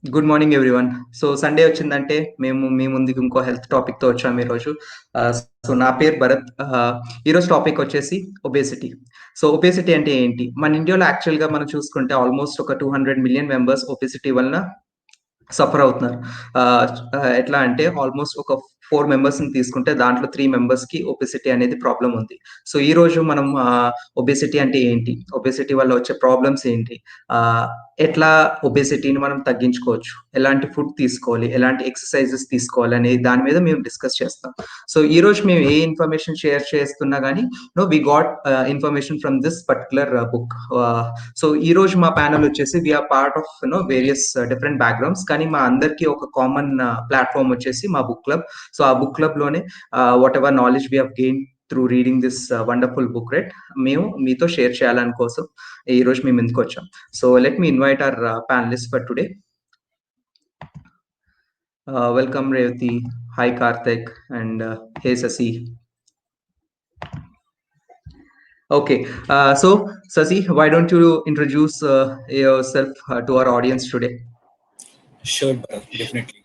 Good morning everyone. So Sunday వచ్చిందంటే మేము మీ ముందుకు ఇంకో హెల్త్ టాపిక్ తో వచ్చాము ఈరోజు. సో నా పేరు భరత్. ఈరోజు టాపిక్ వచ్చేసి ఒబేసిటీ. సో ఒబేసిటీ అంటే ఏంటి? మన ఇండియాలో యాక్చువల్ గా మనం చూసుకుంటే ఆల్మోస్ట్ ఒక 200 మిలియన్ మెంబర్స్ ఒబేసిటీ వలన సఫర్ అవుతున్నారు. ఎట్లా అంటే ఆల్మోస్ట్ ఒక 4 మెంబర్స్‌ని తీసుకుంటే దాంట్లో 3 మెంబర్స్‌కి ఒబెసిటీ అనేది ప్రాబ్లమ్ ఉంది. సో ఈరోజు మనం ఒబెసిటీ అంటే ఏంటి? ఒబెసిటీ వల్ల వచ్చే ప్రాబ్లమ్స్ ఏంటి? ఆహ్, ఎట్లా ఒబెసిటీని మనం తగ్గించుకోవచ్చు? ఎలాంటి ఫుడ్ తీసుకోవాలి? ఎలాంటి ఎక్సర్‌సైజెస్ తీసుకోవాలి? అనే దాని మీద మేము డిస్కస్ చేస్తాం. సో ఈరోజు మేము ఏ ఇన్ఫర్మేషన్ షేర్ చేస్తున్నా గానీ we got information from this particular book. So ఈ రోజు మా ప్యానెల్ వచ్చేసి we are part of various different backgrounds, కానీ మా అందరికీ ఒక కామన్ ప్లాట్ఫామ్ వచ్చేసి మా బుక్ క్లబ్. సో ఆ బుక్ క్లబ్ లోనే whatever knowledge we have gain through reading this wonderful book right మేము మీతో షేర్ చేయాలని కోసం ఈ రోజు మేము ఎందుకు వచ్చాం. So let me invite our panellist for today. Welcome Revathi, hi Karthik, and hey Sasi. Okay, so Sasi, why don't you introduce yourself to our audience today? Sure, Bharat, definitely.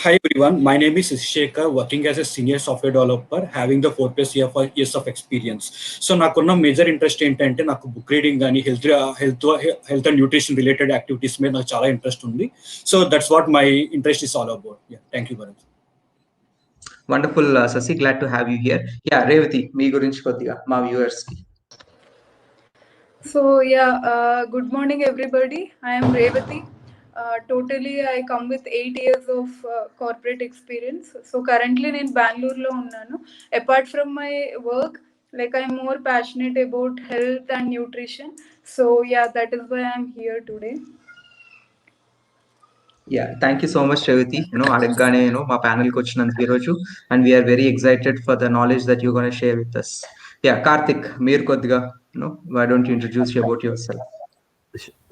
Hi everyone, my name is Shekhar, working as a senior software developer, having the 4+ years of experience. So nakuన్న major interest ఏంటంటే నాకు book reading కానీ health and nutrition related activities మీద నాకు చాలా interest ఉంది. So that's what my interest is all about. Thank you Bharat. Wonderful, Sasi, glad to have you here. Yeah, Revati, మీ గురించి కొద్దిగా మా వ్యూవర్స్ కి. So good morning everybody. I am Revati. Totally I come with 8 years of corporate experience. So currently in Bangalore lo unnanu. Apart from my work, like I'm more passionate about health and nutrition. So yeah, that is why I'm here today. Yeah, thank you so much, Revati. అడగగానే మా panel కి వచ్చినందుకు ఈ రోజు, and we are very excited for the knowledge that you're going to share with us. Yeah, Karthik, మీరు కొద్దిగా why don't you introduce you about yourself?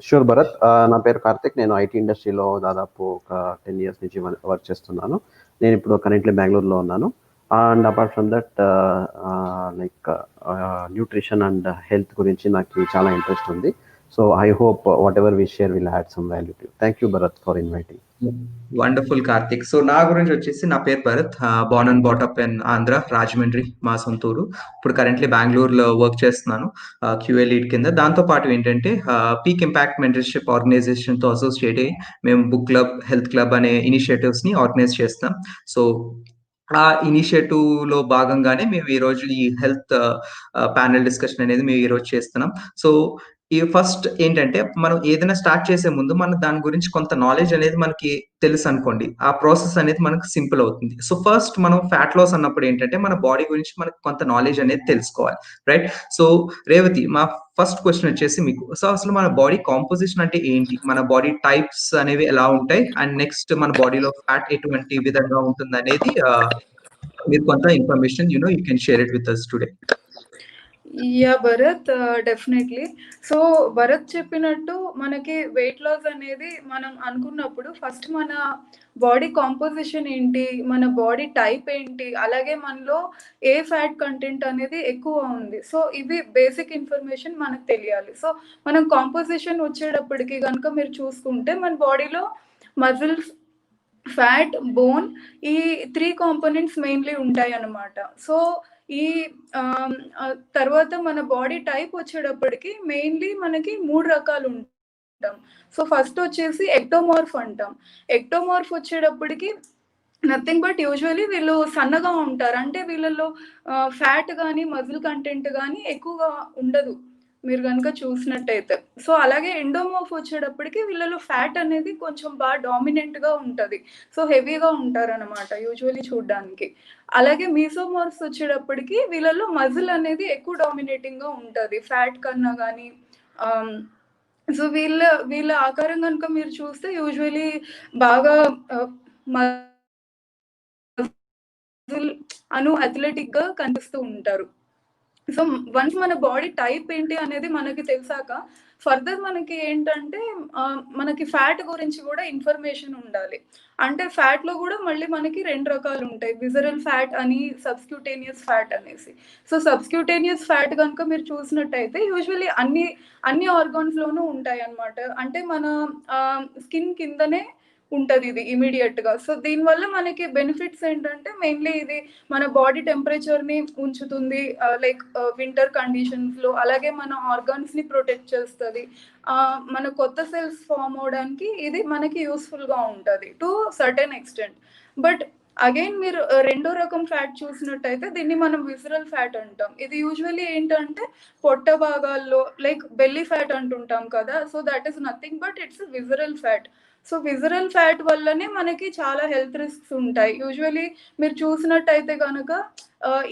Sure Bharat, నా పేరు కార్తిక్. నేను ఐటీ ఇండస్ట్రీలో దాదాపు ఒక 10 years నుంచి వర్క్ చేస్తున్నాను. నేను ఇప్పుడు కరెంట్లీ బెంగళూరులో ఉన్నాను. And apart from that like nutrition and health గురించి నాకు చాలా ఇంట్రెస్ట్ ఉంది. So I hope whatever we share will add some value to. Thank you Bharat for inviting. Wonderful Karthik. So నా గురించి వచ్చేసి నా పేరు Bharat, born and brought up in Andhra, Rajahmundry మా సొంతూరు. ఇప్పుడు కరెంట్లీ బెంగళూరులో వర్క్ చేస్తున్నాను క్యూఏ లీడ్ కింద. దాంతో పాటు ఏంటంటే పీక్ ఇంపాక్ట్ మెంటర్షిప్ ఆర్గనైజేషన్ తో అసోసియేట్ అయ్యి మేము బుక్ క్లబ్, హెల్త్ క్లబ్ అనే ఇనిషియేటివ్స్ ని ఆర్గనైజ్ చేస్తాం. సో ఆ ఇనిషియేటివ్ లో భాగంగానే మేము ఈ రోజు ఈ హెల్త్ ప్యానెల్ డిస్కషన్ అనేది మేము ఈ రోజు చేస్తున్నాం. సో ఈ ఫస్ట్ ఏంటంటే మనం ఏదైనా స్టార్ట్ చేసే ముందు మనం దాని గురించి కొంత నాలెడ్జ్ అనేది మనకి తెలుసు అనుకోండి, ఆ ప్రాసెస్ అనేది మనకు సింపుల్ అవుతుంది. సో ఫస్ట్ మనం ఫ్యాట్ లాస్ అన్నప్పుడు ఏంటంటే మన బాడీ గురించి మనకు కొంత నాలెడ్జ్ అనేది తెలుసుకోవాలి, రైట్? సో రేవతి, మా ఫస్ట్ క్వశ్చన్ వచ్చేసి మీకు, సో అసలు మన బాడీ కాంపోజిషన్ అంటే ఏంటి? మన బాడీ టైప్స్ అనేవి ఎలా ఉంటాయి? అండ్ నెక్స్ట్ మన బాడీలో ఫ్యాట్ ఎటువంటి విధంగా ఉంటుంది అనేది మీరు కొంత information you can share it with us today. Yeah Bharat, definitely. So Bharat చెప్పినట్టు మనకి వెయిట్ లాస్ అనేది మనం అనుకున్నప్పుడు ఫస్ట్ మన బాడీ కాంపోజిషన్ ఏంటి, మన బాడీ టైప్ ఏంటి, అలాగే మనలో ఏ ఫ్యాట్ కంటెంట్ అనేది ఎక్కువ ఉంది, సో ఇవి బేసిక్ ఇన్ఫర్మేషన్ మనకు తెలియాలి. సో మనం కాంపోజిషన్ వచ్చేటప్పటికి కనుక మీరు చూసుకుంటే మన బాడీలో మజిల్స్, ఫ్యాట్, బోన్, ఈ 3 కాంపోనెంట్స్ మెయిన్లీ ఉంటాయి అన్నమాట. సో ఈ తర్వాత మన బాడీ టైప్ వచ్చేటప్పటికి మెయిన్లీ మనకి 3 రకాలు ఉంటాం. సో ఫస్ట్ వచ్చేసి ఎక్టోమార్ఫ్ అంటాం. ఎక్టోమార్ఫ్ వచ్చేటప్పటికి నథింగ్ బట్ యూజువల్లీ వీళ్ళు సన్నగా ఉంటారు, అంటే వీళ్ళలో ఫ్యాట్ కానీ మజిల్ కంటెంట్ కానీ ఎక్కువగా ఉండదు మీరు కనుక చూసినట్టయితే. సో అలాగే ఎండోమార్ఫ్ వచ్చేటప్పటికి వీళ్ళలో ఫ్యాట్ అనేది కొంచెం బాగా డామినెంట్గా ఉంటుంది, సో హెవీగా ఉంటారు అనమాట యూజువల్లీ చూడడానికి. అలాగే మీసోమార్ఫ్స్ వచ్చేటప్పటికి వీళ్ళలో మజిల్ అనేది ఎక్కువ డామినేటింగ్గా ఉంటుంది ఫ్యాట్ కన్నా కానీ. సో వీళ్ళ ఆకారం కనుక మీరు చూస్తే యూజువల్లీ బాగా అథ్లెటిక్ గా కనిపిస్తూ ఉంటారు. సో వన్స్ మన బాడీ టైప్ ఏంటి అనేది మనకి తెలిసాక ఫర్దర్ మనకి ఏంటంటే మనకి ఫ్యాట్ గురించి కూడా ఇన్ఫర్మేషన్ ఉండాలి. అంటే ఫ్యాట్లో కూడా మళ్ళీ మనకి 2 రకాలు ఉంటాయి, విజరల్ ఫ్యాట్ అని, సబ్స్క్యూటేనియస్ ఫ్యాట్ అనేసి. సో సబ్స్క్యూటేనియస్ ఫ్యాట్ కనుక మీరు చూసినట్టయితే యూజువల్లీ అన్ని ఆర్గాన్స్లోనూ ఉంటాయి అన్నమాట. అంటే మన స్కిన్ కిందనే ఉంటుంది ఇది ఇమీడియట్గా. సో దీనివల్ల మనకి బెనిఫిట్స్ ఏంటంటే మెయిన్లీ ఇది మన బాడీ టెంపరేచర్ని ఉంచుతుంది, లైక్ వింటర్ కండిషన్స్లో. అలాగే మన ఆర్గాన్స్ని ప్రొటెక్ట్ చేస్తుంది. మన కొత్త సెల్స్ ఫామ్ అవడానికి ఇది మనకి యూస్ఫుల్గా ఉంటుంది to certain extent. But again మీరు రెండో రకం ఫ్యాట్ చూసినట్టయితే దీన్ని మనం విజరల్ ఫ్యాట్ అంటాం. ఇది యూజువల్లీ ఏంటంటే పొట్ట భాగాల్లో లైక్ బెల్లీ ఫ్యాట్ అంటుంటాం కదా, so that is nothing but it's visceral fat. So visceral fat వల్లనే మనకి చాలా హెల్త్ రిస్క్స్ ఉంటాయి. యూజువల్లీ మీరు చూసినట్టయితే కనుక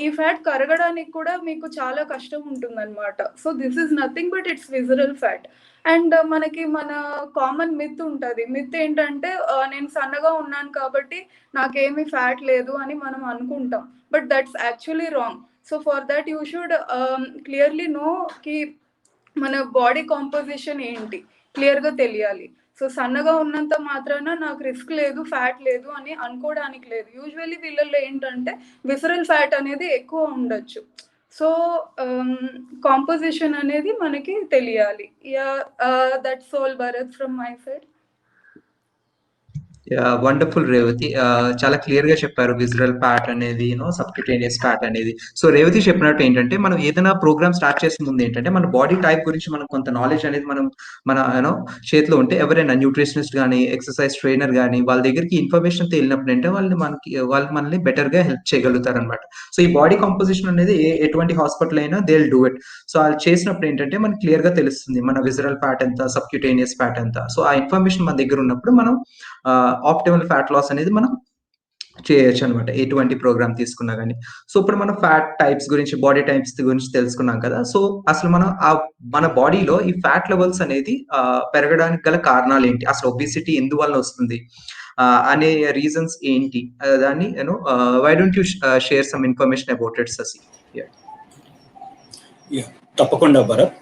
ఈ ఫ్యాట్ కరగడానికి కూడా మీకు చాలా కష్టం ఉంటుందన్నమాట. So this is nothing but it's visceral fat. And మనకి మన కామన్ మిత్ ఉంటుంది. మిత్ ఏంటంటే నేను సన్నగా ఉన్నాను కాబట్టి నాకేమీ ఫ్యాట్ లేదు అని మనం అనుకుంటాం, but that's actually wrong. So for that you should clearly know కి మన బాడీ కాంపోజిషన్ ఏంటి క్లియర్గా తెలియాలి. సో సన్నగా ఉన్నంత మాత్రాన నాకు రిస్క్ లేదు, ఫ్యాట్ లేదు అని అనుకోవడానికి లేదు. యూజువల్లీ వీళ్ళల్లో ఏంటంటే విసరల్ ఫ్యాట్ అనేది ఎక్కువ ఉండొచ్చు. సో కాంపోజిషన్ అనేది మనకి తెలియాలి. That's all Bharat from my side. Wonderful Revathi, చాలా క్లియర్ గా చెప్పారు విజరల్ ఫ్యాట్ అనేది, సబ్క్యూటేనియస్ ఫ్యాట్ అనేది. సో రేవతి చెప్పినట్టు ఏంటంటే మనం ఏదైనా ప్రోగ్రామ్ స్టార్ట్ చేసే ముందు ఏంటంటే మన బాడీ టైప్ గురించి మనకు కొంత నాలెడ్జ్ అనేది మన చేతిలో ఉంటే, ఎవరైనా న్యూట్రిషనిస్ట్ కానీ ఎక్సర్సైజ్ ట్రైనర్ కానీ వాళ్ళ దగ్గరికి ఇన్ఫర్మేషన్ వెళ్ళినప్పుడు అంటే వాళ్ళు మనల్ని బెటర్ గా హెల్ప్ చేయగలుగుతారు అనమాట. సో ఈ బాడీ కంపోజిషన్ అనేది ఎటువంటి హాస్పిటల్ అయినా they will do it. So వాళ్ళు చేసినప్పుడు ఏంటంటే మనకి క్లియర్ గా తెలుస్తుంది మన విజరల్ ఫ్యాట్ ఎంత, సబ్క్యూటేనియస్ ఫ్యాట్ ఎంత. సో ఆ ఇన్ఫర్మేషన్ మన దగ్గర ఉన్నప్పుడు మనం ఆప్టిమల్ ఫ్యాట్ లాస్ అనేది మనం చేయొచ్చు అనమాట, ఎటువంటి ప్రోగ్రామ్ తీసుకున్నా కానీ. సో ఇప్పుడు మనం ఫ్యాట్ టైప్స్ గురించి, బాడీ టైప్స్ గురించి తెలుసుకున్నాం కదా. సో అసలు మనం మన బాడీలో ఈ ఫ్యాట్ లెవెల్స్ అనేది పెరగడానికి గల కారణాలు ఏంటి, అసలు ఒబిసిటీ ఎందువల్ల వస్తుంది అనే రీజన్స్ ఏంటి, దాన్ని why don't you share some information about it Shashi? తప్పకుండా భరత్.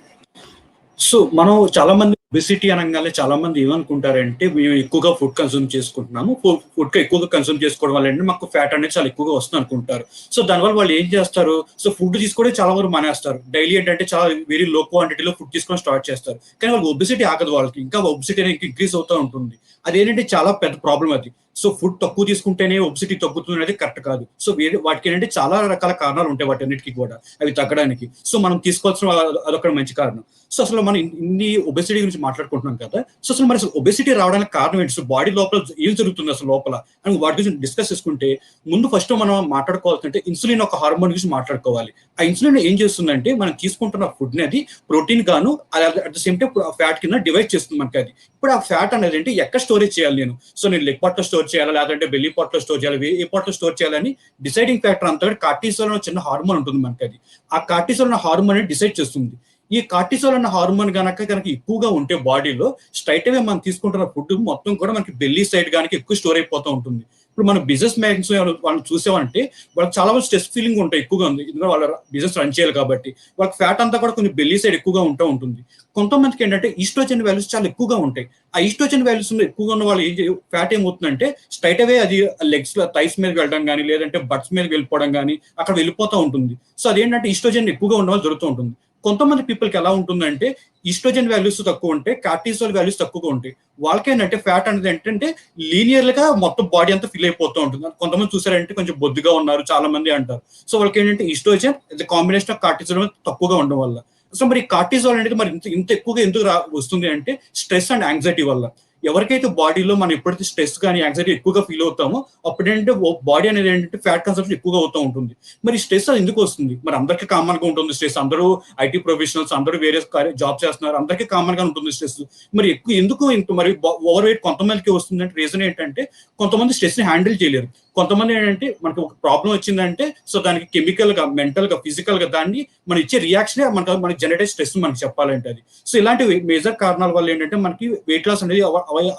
సో మనం చాలా మంది ఒబెసిటీ అనగానే చాలా మంది ఏమనుకుంటారంటే మేము ఎక్కువగా ఫుడ్ కన్సూమ్ చేసుకుంటున్నాము, ఫుడ్ ఎక్కువగా కన్సూమ్ చేసుకోవడం వల్ల అంటే మాకు ఫ్యాట్ అనేది చాలా ఎక్కువగా వస్తుంది అనుకుంటారు. సో దానివల్ల వాళ్ళు ఏం చేస్తారు, సో ఫుడ్ తీసుకోవడం చాలా వరకు మానేస్తారు. డైలీ ఏంటంటే చాలా వెరీ లో క్వాంటిటీలో ఫుడ్ తీసుకోవడం స్టార్ట్ చేస్తారు. కానీ వాళ్ళకి ఒబెసిటీ ఆగదు, వాళ్ళకి ఇంకా ఒబెసిటీ అనేది ఇంక్రీజ్ అవుతూ ఉంటుంది. అదేంటంటే చాలా పెద్ద ప్రాబ్లం అది. సో ఫుడ్ తక్కువ తీసుకుంటేనే ఒబెసిటీ తగ్గుతుంది అనేది కరెక్ట్ కాదు. సో వాటికి ఏంటంటే చాలా రకాల కారణాలు ఉంటాయి వాటన్నిటికీ కూడా అవి తగ్గడానికి. సో మనం తీసుకోవాల్సిన అదొక మంచి కారణం. సో అసలు మనం ఇన్ని ఒబెసిటీ గురించి మాట్లాడుకుంటున్నాం కదా. సో అసలు మరి ఒబెసిటీ రావడానికి కారణం ఏంటి, సో బాడీ లోపల ఏం జరుగుతుంది అసలు లోపల అని వాటి గురించి డిస్కస్ చేసుకుంటే ముందు ఫస్ట్ మనం మాట్లాడుకోవాల్సింటే ఇన్సులిన్ ఒక హార్మోన్ గురించి మాట్లాడుకోవాలి. ఆ ఇన్సులిన్ ఏం చేస్తుందంటే మనం తీసుకుంటున్న ఫుడ్ ని అది ప్రోటీన్ గాను at the same time fat కింద డివైడ్ చేస్తుంది మనకి అది. ఇప్పుడు ఆ ఫ్యాట్ అనేది అంటే ఎక్కడ స్టోరేజ్ చేయాలి నేను, సో నేను లెగ్ పార్ట్ లో స్టోర్ చేయాలా లేదంటే బెల్లీ పార్ట్ లో స్టోర్ చేయాలి, ఏ పార్ట్ లో స్టోర్ చేయాలని డిసైడింగ్ ఫ్యాక్టర్ అంతా కార్టిసోల్ అనే చిన్న హార్మోన్ ఉంటుంది మనకి అది. ఆ కార్టిసోల్ అనే హార్మోన్ డిసైడ్ చేస్తుంది. ఈ కార్టిసోల్ అన్న హార్మోన్ కనుక ఎక్కువగా ఉంటే బాడీలో స్ట్రైట్ అవే మనం తీసుకుంటున్న ఫుడ్ మొత్తం కూడా మనకి బెల్లీ సైడ్ కనుక ఎక్కువ స్టోర్ అయిపోతూ ఉంటుంది. ఇప్పుడు మన బిజినెస్ మ్యాన్స్ వాళ్ళు చూసామంటే వాళ్ళకి చాలా మంది స్ట్రెస్ ఫీలింగ్ ఉంటాయి ఎక్కువగా ఉంది, ఎందుకంటే వాళ్ళ బిజినెస్ రన్ చేయాలి కాబట్టి వాళ్ళకి ఫ్యాట్ అంతా కూడా కొంచెం బెల్లీ సైడ్ ఎక్కువగా ఉంటుంది. కొంతమందికి ఏంటంటే ఈస్ట్రోజన్ వాల్యూస్ చాలా ఎక్కువగా ఉంటాయి. ఆ ఈస్ట్రోజన్ వాల్యూస్ ఎక్కువగా ఉన్న వాళ్ళు ఫ్యాట్ ఏమవుతుందంటే స్ట్రైట్ అవే అది లెగ్స్ లో థైస్ మీద వెళ్ళడం కానీ లేదంటే బట్స్ మీద వెళ్ళిపోవడం కానీ అక్కడ వెళ్ళిపోతూ ఉంటుంది. సో అదేంటంటే ఈస్ట్రోజన్ ఎక్కువగా ఉన్న వాళ్ళు జరుగుతూ ఉంటుంది. కొంతమంది పీపుల్కి ఎలా ఉంటుందంటే ఈస్ట్రోజన్ వాల్యూస్ తక్కువ ఉంటాయి, కార్టిసోల్ వాల్యూస్ తక్కువగా ఉంటాయి. వాళ్ళకేంటంటే ఫ్యాట్ అనేది ఏంటంటే లీనియర్ గా మొత్తం బాడీ అంతా ఫిల్ అయిపోతూ ఉంటుంది. కొంతమంది చూసారంటే కొంచెం బొద్దుగా ఉన్నారు చాలా మంది అంటారు. సో వాళ్ళకి ఏంటంటే ఈస్ట్రోజన్ కాంబినేషన్ ఆఫ్ కార్టిసోల్ తక్కువగా ఉండడం వల్ల. సో మరి కార్టిసోల్ అనేది మరి ఇంత ఎక్కువగా ఎందుకు వస్తుంది అంటే స్ట్రెస్ అండ్ యాంగ్జైటీ వల్ల. ఎవరికైతే బాడీలో మనం ఎప్పుడైతే స్ట్రెస్ కానీ యాంగ్జైటీ ఎక్కువగా ఫీల్ అవుతామో అప్పుడు ఏంటంటే బాడీ అనేది ఏంటంటే ఫ్యాట్ కన్సంప్షన్ ఎక్కువగా అవుతూ ఉంటుంది. మరి స్ట్రెస్ అది ఎందుకు వస్తుంది, మరి అందరికీ కామన్ గా ఉంటుంది స్ట్రెస్. అందరూ ఐటీ ప్రొఫెషనల్స్ అందరూ వేరే జాబ్ చేస్తున్నారు, అందరికీ కామన్ గా ఉంటుంది స్ట్రెస్. మరి ఎందుకు మరి ఓవర్ వెయిట్ కొంతమందికి వస్తుంది అంటే రీజన్ ఏంటంటే కొంతమంది స్ట్రెస్ ని హ్యాండిల్ చేయలేరు. కొంతమంది ఏంటంటే మనకి ఒక ప్రాబ్లం వచ్చిందంటే సో దానికి కెమికల్ గా మెంటల్ గా ఫిజికల్ గా దాన్ని మనం ఇచ్చే రియాక్షన్ మనకి జనరేట్ స్ట్రెస్ మనకి చెప్పాలంటే అది. సో ఇలాంటి మేజర్ కారణాల వల్ల ఏంటంటే మనకి వెయిట్ లాస్ అనేది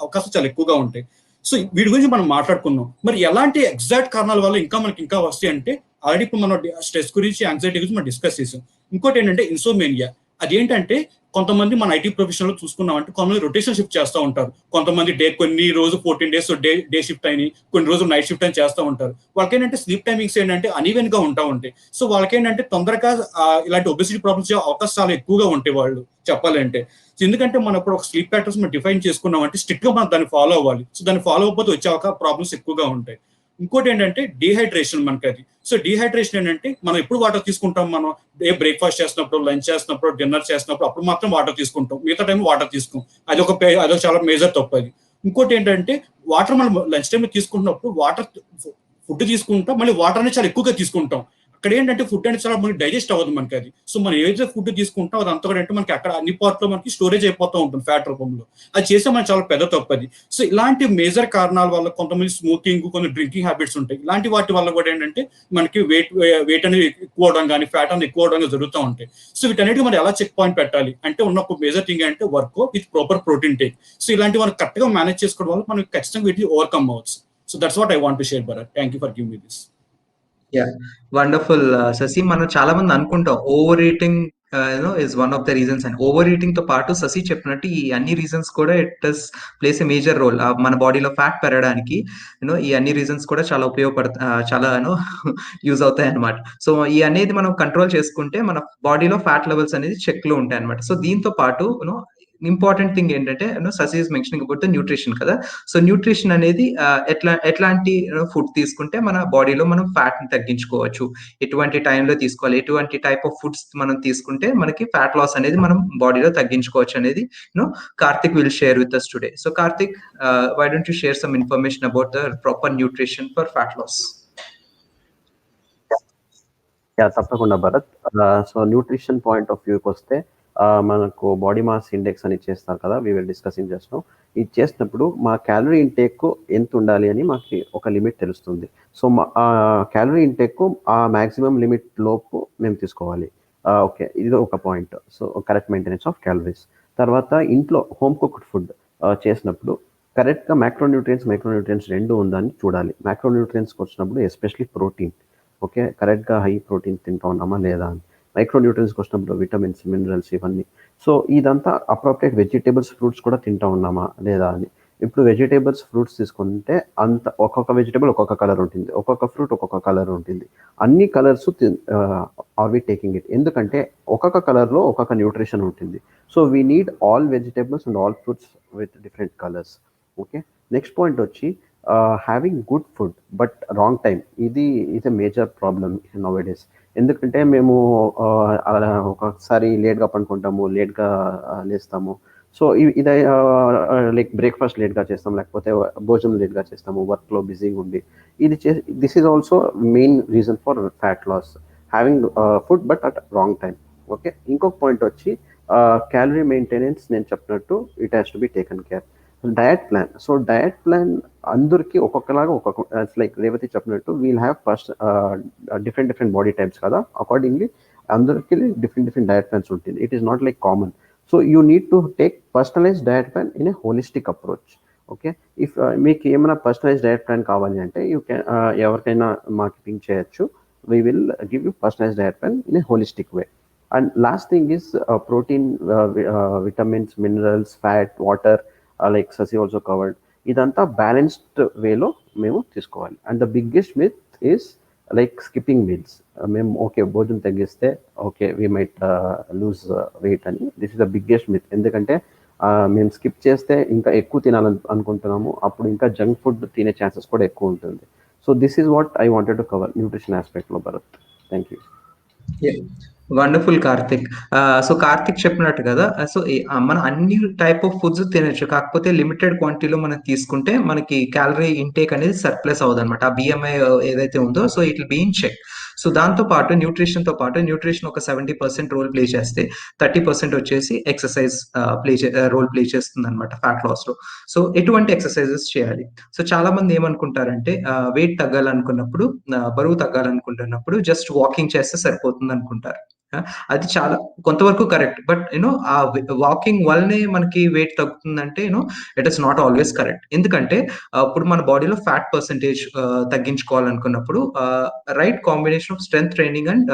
అవకాశం చాలా ఎక్కువగా ఉంటాయి. సో వీటి గురించి మనం మాట్లాడుకున్నాం. మరి ఎలాంటి ఎగ్జాక్ట్ కారణాల వల్ల మనకి ఇంకా వస్తాయి అంటే ఆల్రెడీ ఇప్పుడు మనం స్ట్రెస్ గురించి యాంగ్జైటీ గురించి మనం డిస్కస్ చేసాం. ఇంకోటి ఏంటంటే ఇన్సోమేనియా. అదేంటంటే కొంతమంది మన ఐటీ ప్రొఫెషనల్ చూసుకున్నామంటే కొంతమంది రొటేషన్ షిఫ్ట్ చేస్తూ ఉంటారు. కొంతమంది కొన్ని రోజు 14 days డే షిఫ్ట్ అని, కొన్ని రోజులు నైట్ షిఫ్ట్ అని చేస్తూ ఉంటారు. వాళ్ళకేంటంటే స్లీప్ టైమింగ్స్ ఏంటంటే అన్ఈవెన్ గా ఉంటా ఉంటాయి. సో వాళ్ళకేంటంటే తొందరగా ఇలాంటి ఒబెసిటీ ప్రాబ్లమ్స్ అవకాశాలు చాలా ఎక్కువగా ఉంటాయి వాళ్ళు చెప్పాలంటే. ఎందుకంటే మనం ఇప్పుడు ఒక స్లీప్ ప్యాటర్న్స్ మనం డిఫైన్ చేసుకున్నామంటే స్ట్రిక్ట్ గా మనం దాన్ని ఫాలో అవ్వాలి. సో దాన్ని ఫాలో అవ్వకపోతే వచ్చే ప్రాబ్లమ్స్ ఎక్కువగా ఉంటాయి. ఇంకోటి ఏంటంటే డీహైడ్రేషన్ మనకి అది. సో డీహైడ్రేషన్ ఏంటంటే మనం ఎప్పుడు వాటర్ తీసుకుంటాం, మనం బ్రేక్ఫాస్ట్ చేస్తున్నప్పుడు, లంచ్ చేస్తున్నప్పుడు, డిన్నర్ చేస్తున్నప్పుడు అప్పుడు మాత్రం వాటర్ తీసుకుంటాం, మిగతా టైం వాటర్ తీసుకోం. అదొక చాలా మేజర్ తప్పు అది. ఇంకోటి ఏంటంటే వాటర్ మనం లంచ్ టైంలో తీసుకుంటున్నప్పుడు ఫుడ్ తీసుకుంటాం, మళ్ళీ వాటర్ అనేది చాలా ఎక్కువగా తీసుకుంటాం. అక్కడ ఏంటంటే ఫుడ్ అనేది చాలా మనకి డైజెస్ట్ అవ్వదు మనకి అది. సో మనం ఏదైతే ఫుడ్ తీసుకుంటాం అది అంతా కూడా అంటే మనకి అక్కడ అన్ని పార్ట్ లో మనకి స్టోరేజ్ అయిపోతూ ఉంటుంది ఫ్యాట్ రూపంలో. అది చేస్తే మనకి చాలా పెద్ద తప్పు అది. సో ఇలాంటి మేజర్ కారణాల వల్ల కొంతమంది స్మోకింగ్, కొన్ని డ్రింకింగ్ హ్యాబిట్స్ ఉంటాయి. ఇలాంటి వాటి వల్ల కూడా ఏంటంటే మనకి వెయిట్ అనేది ఎక్కువ అవడం కానీ, ఫ్యాట్ అనేది ఎక్కువ అవడం జరుగుతూ ఉంటాయి. సో వీటన్నిటికీ మనం ఎలా చెక్ పాయింట్ పెట్టాలి అంటే ఉన్న ఒక మేజర్ థింగ్ అంటే work with proper protein take. So ఇలాంటి మనం కరెక్ట్ గా మేనేజ్ చేసుకోవడం వల్ల మనం ఖచ్చితంగా వీటిని ఓవర్కమ్ అవ్వచ్చు. So that's what I want to share, Bharat. Thank you for giving me this. Wonderful Shashi. మనం చాలా మంది అనుకుంటాం over eating is one of the reasons అని. ఓవర్ ఈటింగ్ తో పాటు శశి చెప్పినట్టు ఈ అన్ని రీజన్స్ కూడా it does plays a major role మన బాడీలో ఫ్యాట్ పెరగడానికి. ఈ అన్ని రీజన్స్ కూడా చాలా చాలా యూజ్ అవుతాయి అనమాట. సో ఈ అనేది మనం కంట్రోల్ చేసుకుంటే మన బాడీలో ఫ్యాట్ లెవెల్స్ అనేది చెక్ లో ఉంటాయి అనమాట. సో దీంతో పాటు ఇంపార్టెంట్ థింగ్ ఏంటంటే Sasi is mentioning about the nutrition కదా. సో న్యూట్రిషన్ అనేది ఎట్లాంటి ఫుడ్ తీసుకుంటే మన బాడీలో మనం ఫ్యాట్ ని తగ్గించుకోవచ్చు, ఎటువంటి టైంలో తీసుకోవాలి, ఎటువంటి టైప్ ఆఫ్ ఫుడ్స్ మనం తీసుకుంటే మనకి ఫ్యాట్ లాస్ అనేది మనం బాడీలో తగ్గించుకోవచ్చు అనేది Karthik will share with us today. So Karthik, why don't you share some information about the proper nutrition for fat loss? తప్పకుండా Bharat. So nutrition point of వ్యూకి వస్తే మనకు బాడీ మాస్ ఇండెక్స్ అని చేస్తారు కదా, వీ విల్ డిస్కసింగ్ చేస్తాం. ఇది చేసినప్పుడు మా క్యాలరీ ఇంటేక్ ఎంత ఉండాలి అని మాకు ఒక లిమిట్ తెలుస్తుంది. సో క్యాలరీ ఇంటేక్ ఆ మ్యాక్సిమం లిమిట్ లోపు మేము తీసుకోవాలి. ఓకే, ఇది ఒక point. So correct maintenance of calories. తర్వాత ఇంట్లో హోమ్ కుక్డ్ ఫుడ్ చేసినప్పుడు కరెక్ట్గా మైక్రోన్యూట్రియన్స్ రెండు ఉందని చూడాలి. మైక్రోన్యూట్రియన్స్కి వచ్చినప్పుడు ఎస్పెషలీ ప్రోటీన్, ఓకే, కరెక్ట్గా హై ప్రోటీన్ తింటా ఉన్నామా లేదా అని. మైక్రోన్యూట్రియన్స్కి వచ్చినప్పుడు విటమిన్స్, మినరల్స్ ఇవన్నీ. సో ఇదంతా అప్రోప్రియేట్ వెజిటేబుల్స్, ఫ్రూట్స్ కూడా తింటా ఉన్నామా లేదా అని. ఇప్పుడు వెజిటేబుల్స్, ఫ్రూట్స్ తీసుకుంటే ఒక్కొక్క వెజిటేబుల్ ఒక్కొక్క కలర్ ఉంటుంది, ఒక్కొక్క ఫ్రూట్ ఒక్కొక్క కలర్ ఉంటుంది. అన్ని colours are we taking it? ఎందుకంటే ఒక్కొక్క కలర్లో ఒక్కొక్క న్యూట్రిషన్ ఉంటుంది. So we need all vegetables and all fruits with different colours. Okay, next point వచ్చి having good food but wrong time. ఇది is a major problem nowadays. ఎందుకంటే మేము ఒకసారి లేట్గా పడుకుంటాము, లేట్గా లేస్తాము. సో ఇది లైక్ బ్రేక్ఫాస్ట్ లేట్గా చేస్తాం, లేకపోతే భోజనం లేట్గా చేస్తాము, వర్క్లో బిజీగా ఉండి. This is also main reason for fat loss, having food but at wrong time. Okay, ఇంకొక పాయింట్ వచ్చి క్యాలరీ మెయింటెనెన్స్. నేను చెప్పినట్టు it has to be taken care. Diet plan. So diet plan అందరికి ఒక్కొక్కలాగా లైక్ రేవతి చెప్పినట్టు we'll have first different body types కదా, accordingly అందరికి different diet plans ఉంటుంది. It is not like common. So you need to take personalise diet plan in a holistic approach. Okay, if మీకు ఏమైనా personalise diet plan కావాలి అంటే you can ఎవరికైనా మాకు ping చేయొచ్చు. We will give you personalise diet plan in a holistic way. And last thing is protein, vitamins, minerals, fat, water, like Sasi also covered. ఇదంతా balanced వేలో మేము తీసుకోవాలి. And the biggest myth is like skipping meals. మేము okay భోజనం తగ్గిస్తే okay we might lose weight అని. This is the biggest myth. ఎందుకంటే మేము స్కిప్ చేస్తే ఇంకా ఎక్కువ తినాలని అనుకుంటున్నాము, అప్పుడు ఇంకా జంక్ ఫుడ్ తినే ఛాన్సెస్ కూడా ఎక్కువ ఉంటుంది. So this is what I wanted to cover nutrition ఆస్పెక్ట్లో, Bharat. Thank you. Wonderful Karthik. So Karthik చెప్పినట్టు కదా, సో మనం అన్ని టైప్ ఆఫ్ ఫుడ్స్ తినచ్చు, కాకపోతే లిమిటెడ్ క్వాంటిటీలో మనం తీసుకుంటే మనకి క్యాలరీ ఇంటేక్ అనేది సర్ప్లస్ అవుతుంది అనమాట. ఆ బిఎంఐ ఏదైతే ఉందో so it will be in check. So దాంతో పాటు న్యూట్రిషన్ ఒక 70% రోల్ ప్లే చేస్తే 30% వచ్చేసి ఎక్సర్సైజ్ రోల్ ప్లే చేస్తుంది అనమాట ఫ్యాట్ లాస్ లో. సో ఎటువంటి ఎక్సర్సైజెస్ చేయాలి? సో చాలా మంది ఏమనుకుంటారంటే వెయిట్ తగ్గాలనుకున్నప్పుడు, బరువు తగ్గాలనుకుంటున్నప్పుడు జస్ట్ వాకింగ్ చేస్తే సరిపోతుంది అనుకుంటారు. అది చాలా కొంతవరకు కరెక్ట్. బట్ ఆ వాకింగ్ వల్లనే మనకి వెయిట్ తగ్గుతుందంటే it is not always correct. ఎందుకంటే ఇప్పుడు మన బాడీలో ఫ్యాట్ పర్సెంటేజ్ తగ్గించుకోవాలనుకున్నప్పుడు right combination of strength training and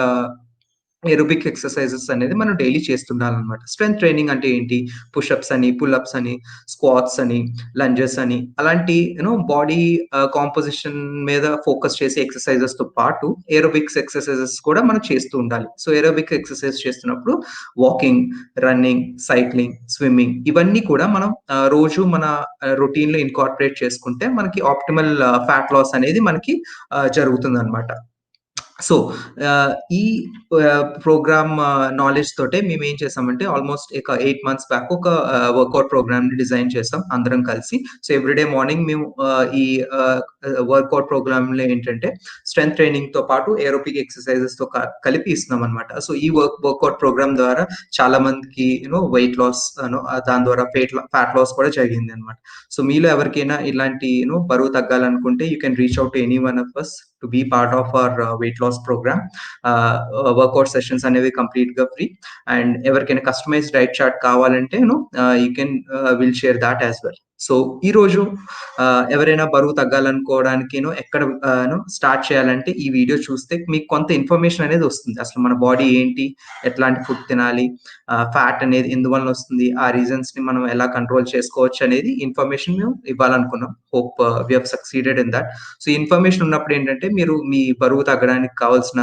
aerobic exercises అనేది మనం డైలీ చేస్తుండాలన్నమాట. స్ట్రెంత్ ట్రైనింగ్ అంటే ఏంటి? పుషప్స్ అని, పుల్అప్స్ అని, స్క్వాట్స్ అని, లంజెస్ అని అలాంటి బాడీ కాంపోజిషన్ మీద ఫోకస్ చేసే ఎక్సర్సైజెస్‌తో పాటు ఏరోబిక్స్ ఎక్సర్సైజెస్ కూడా మనం చేస్తూ ఉండాలి. సో, ఏరోబిక్ ఎక్సర్సైజ్ చేస్తున్నప్పుడు వాకింగ్, రన్నింగ్, సైక్లింగ్, స్విమ్మింగ్ ఇవన్నీ కూడా మనం రోజు మన రొటీన్‌లో ఇన్కార్పొరేట్ చేసుకుంటే మనకి ఆప్టిమల్ ఫ్యాట్ లాస్ అనేది మనకి జరుగుతుందన్నమాట. సో, ఈ ప్రోగ్రామ్ నాలెడ్జ్ తోటే మేమేం చేసామంటే ఆల్మోస్ట్ ఒక 8 మంత్స్ బ్యాక్ ఒక వర్కౌట్ ప్రోగ్రామ్‌ని డిజైన్ చేసాం అందరం కలిసి. సో, ఎవ్రీడే మార్నింగ్ మేము ఈ వర్కౌట్ ప్రోగ్రామ్‌లో ఏంటంటే స్ట్రెంత్ ట్రైనింగ్‌తో పాటు ఏరోబిక్ ఎక్సర్సైజెస్‌తో కలిపి ఇస్తున్నామనమాట. సో, ఈ వర్కౌట్ ప్రోగ్రామ్ ద్వారా చాలా మందికి వెయిట్ లాస్ దాని ద్వారా ఫ్యాట్ లాస్ కూడా జరిగిందనమాట. సో, మీలో ఎవరికైనా ఇలాంటి బరువు తగ్గాలనుకుంటే you can reach out to any one of us to be part of our weight loss programme. Workout sessions అనేవి కంప్లీట్‌గా ఫ్రీ. అండ్ ఎవరికైనా కస్టమైజ్డ్ డైట్ చార్ట్ కావాలంటే you can will share that as well. So, ఈరోజు ఎవరైనా బరువు తగ్గాలనుకోవడానికి ఎక్కడ start చేయాలంటే ఈ వీడియో చూస్తే మీకు కొంత ఇన్ఫర్మేషన్ అనేది వస్తుంది. అసలు మన బాడీ ఏంటి? ఎట్లాంటి ఫుడ్ తినాలి? ఫ్యాట్ అనేది ఎందువలన వస్తుంది? ఆ రీజన్స్‌ని మనం ఎలా కంట్రోల్ చేసుకోవచ్చు అనేది ఇన్ఫర్మేషన్ మేము ఇవ్వాలనుకున్నాం. Hope we have succeeded in that. So, information ఉన్నప్పుడు ఏంటంటే మీరు మీ బరువు తగ్గడానికి కావాల్సిన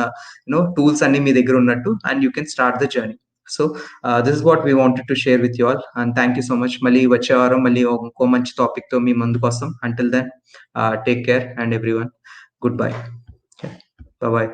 టూల్స్ అన్నీ మీ దగ్గర ఉన్నట్టు and you can start the journey. So, this is what we wanted to share with you all and thank you so much. మళ్ళీ వచ్చే వారం మళ్ళీ ఇంకో మంచి టాపిక్‌తో మీ ముందుకొస్తాం. Until then take care and everyone. Good bye. Bye.